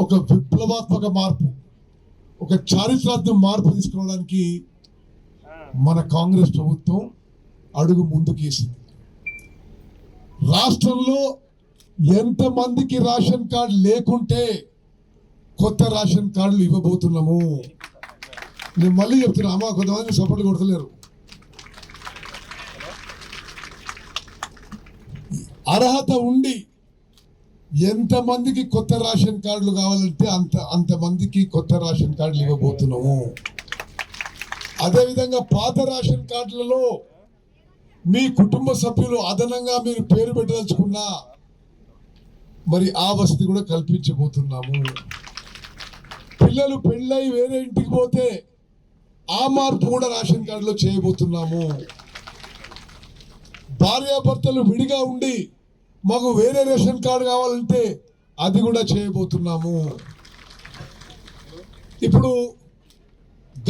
ఒక విప్లవాత్మక మార్పు, ఒక చారిత్రాత్మక మార్పు తీసుకురావడానికి మన కాంగ్రెస్ ప్రభుత్వం అడుగు ముందుకేసింది. రాష్ట్రంలో ఎంతమందికి రేషన్ కార్డు లేకుంటే కొత్త రేషన్ కార్డులు ఇవ్వబోతున్నాము. నేను మళ్ళీ చెప్తున్నా, అమ్మా కొంతమంది సపోర్ట్ కొడతలేరు. అర్హత ఉండి ఎంతమందికి కొత్త రేషన్ కార్డులు కావాలంటే అంతమందికి కొత్త రేషన్ కార్డులు ఇవ్వబోతున్నాము. అదేవిధంగా పాత రేషన్ కార్డులలో మీ కుటుంబ సభ్యులు అదనంగా మీరు పేరు పెట్టదలుచుకున్నా మరి ఆ వసతి కూడా కల్పించబోతున్నాము. పిల్లలు పెళ్ళై వేరే ఇంటికి పోతే ఆ మార్పు కూడా రేషన్ కార్డులో చేయబోతున్నాము. భార్యాభర్తలు విడిగా ఉండి మాకు వేరే రేషన్ కార్డు కావాలంటే అది కూడా చేయబోతున్నాము. ఇప్పుడు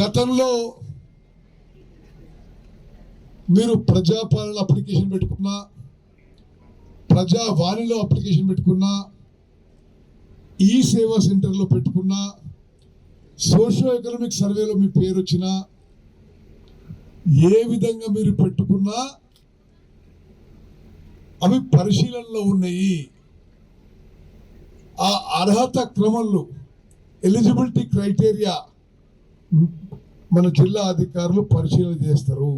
గతంలో మీరు ప్రజాపాలన అప్లికేషన్ పెట్టుకున్నా, ప్రజావాణిలో అప్లికేషన్ పెట్టుకున్నా, ఈ సేవా సెంటర్లో పెట్టుకున్నా, సోషియో ఎకనామిక్ సర్వేలో మీ పేరు వచ్చినా, ఏ విధంగా మీరు పెట్టుకున్నా అవి పరిశీలనలో ఉన్నాయి. ఆ అర్హత క్రమంలో ఎలిజిబిలిటీ క్రైటీరియా మన జిల్లా అధికారులు పరిశీలన చేస్తారు.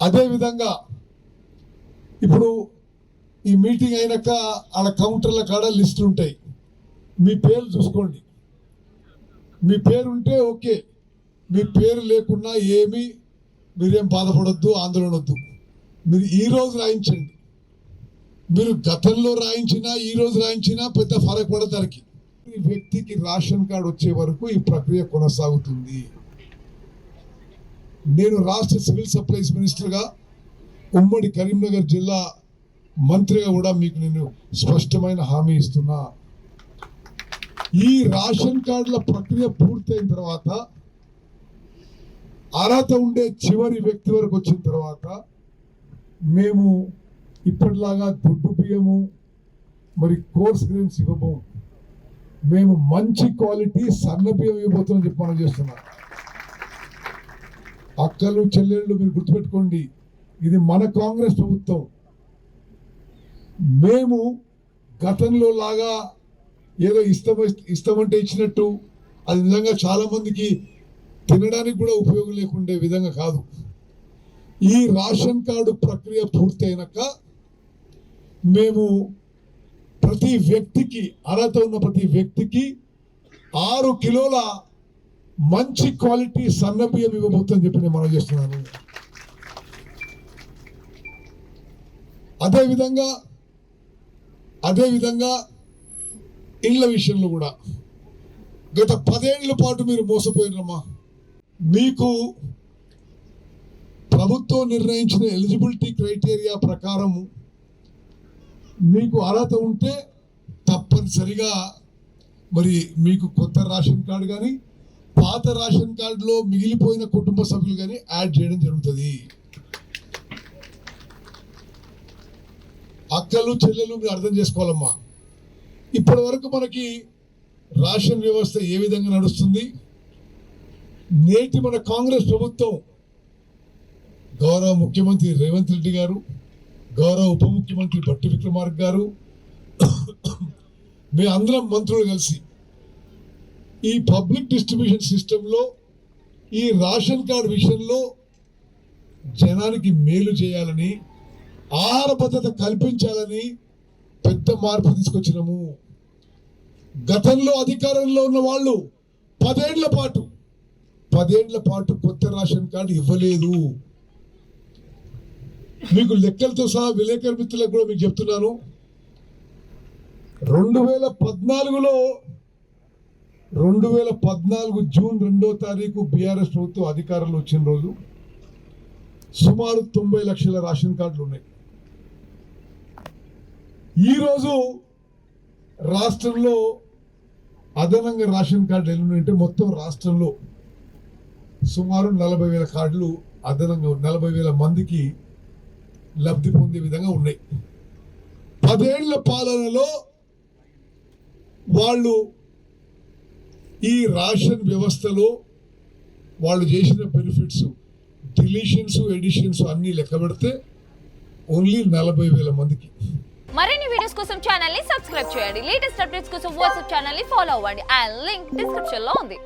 అదేవిధంగా ఇప్పుడు ఈ మీటింగ్ అయినాక ఆడ కౌంటర్ల కాడ లిస్టులు ఉంటాయి. మీ పేరు చూసుకోండి. మీ పేరు ఉంటే ఓకే, మీ పేరు లేకున్నా ఏమీ మీరేం బాధపడొద్దు, ఆందోళన వద్దు. మీరు ఈరోజు రాయించండి. మీరు గతంలో రాయించినా ఈరోజు రాయించినా పెద్ద ఫరక్ పడతానికి. ఈ వ్యక్తికి రేషన్ కార్డు వచ్చే వరకు ఈ ప్రక్రియ కొనసాగుతుంది. నేను రాష్ట్ర సివిల్ సప్లైస్ మినిస్టర్గా, ఉమ్మడి కరీంనగర్ జిల్లా మంత్రిగా కూడా మీకు నేను స్పష్టమైన హామీ ఇస్తున్నా. ఈ రేషన్ కార్డుల ప్రక్రియ పూర్తయిన తర్వాత, అర్హత ఉండే చివరి వ్యక్తి వరకు వచ్చిన తర్వాత మేము ఇప్పటిలాగా దొడ్డు బియ్యము మరి కోర్స్ గ్రెయిన్స్ ఇవ్వము. మేము మంచి క్వాలిటీ సన్న బియ్యం ఇవ్వబోతున్నాం చెప్పి మనం చేస్తున్నాం. అక్కలు చెల్లెళ్ళు మీరు గుర్తుపెట్టుకోండి, ఇది మన కాంగ్రెస్ ప్రభుత్వం. మేము గతంలో లాగా ఏదో ఇస్తామంటే ఇచ్చినట్టు అది నిజంగా చాలా మందికి తినడానికి కూడా ఉపయోగం లేకుండే విధంగా కాదు. ఈ రేషన్ కార్డు ప్రక్రియ పూర్తయినాక మేము ప్రతి వ్యక్తికి, అర్హత ఉన్న ప్రతి వ్యక్తికి 6 కిలోల మంచి క్వాలిటీ సన్న బియ్యం ఇవ్వబోతుందని చెప్పి నేను మనం చేస్తున్నాను. అదేవిధంగా ఇళ్ల విషయంలో కూడా గత 10 ఏళ్ల పాటు మీరు మోసపోయినమ్మా. మీకు ప్రభుత్వం నిర్ణయించిన ఎలిజిబిలిటీ క్రైటీరియా ప్రకారం మీకు అర్హత ఉంటే తప్పనిసరిగా మరి మీకు కొత్త రేషన్ కార్డు కానీ పాత రేషన్ కార్డులో మిగిలిపోయిన కుటుంబ సభ్యులు కానీ యాడ్ చేయడం జరుగుతుంది. అక్కలు చెల్లెలు మీరు అర్థం చేసుకోవాలమ్మా. ఇప్పటి వరకు మనకి రేషన్ వ్యవస్థ ఏ విధంగా నడుస్తుంది? నేటి మన కాంగ్రెస్ ప్రభుత్వం, గౌరవ ముఖ్యమంత్రి రేవంత్ రెడ్డి గారు, గౌరవ ఉప ముఖ్యమంత్రి భట్టి విక్రమార్క గారు, మేము అందరం మంత్రులు కలిసి ఈ పబ్లిక్ డిస్ట్రిబ్యూషన్ సిస్టంలో ఈ రేషన్ కార్డు విషయంలో జనానికి మేలు చేయాలని, ఆహార భద్రత కల్పించాలని పెద్ద మార్పు తీసుకొచ్చినాము. గతంలో అధికారంలో ఉన్న వాళ్ళు 10 ఏళ్ల పాటు కొత్త రేషన్ కార్డు ఇవ్వలేదు. మీకు లెక్కలతో సహా విలేకరు మిత్రులకు కూడా మీకు చెప్తున్నాను. 2014 జూన్ 2వ తారీఖు బీఆర్ఎస్ ప్రభుత్వం అధికారంలో వచ్చిన రోజు సుమారు 90 లక్షల రేషన్ కార్డులు ఉన్నాయి. ఈరోజు రాష్ట్రంలో అదనంగా రేషన్ కార్డులు ఎన్ని ఉన్నాయంటే మొత్తం రాష్ట్రంలో సుమారు 40,000 కార్డులు అదనంగా 40,000 మందికి లబ్ధి పొందే విధంగా ఉన్నాయి. 10 ఏళ్ల పాలనలో వాళ్ళు ఈ రేషన్ వ్యవస్థలో వాళ్ళు చేసిన బెనిఫిట్స్, డిలీషన్స్, ఎడిషన్స్ అన్నీ లెక్క పెడితే ఓన్లీ 40,000 మందికి. మరిన్ని వీడియోస్ కోసం ఛానల్ ని సబ్స్క్రైబ్ చేయండి. లేటెస్ట్ అప్డేట్స్ కోసం వాట్సాప్ ఛానల్ ని ఫాలో అవ్వండి. ఆ లింక్ డిస్క్రిప్షన్ లో ఉంది.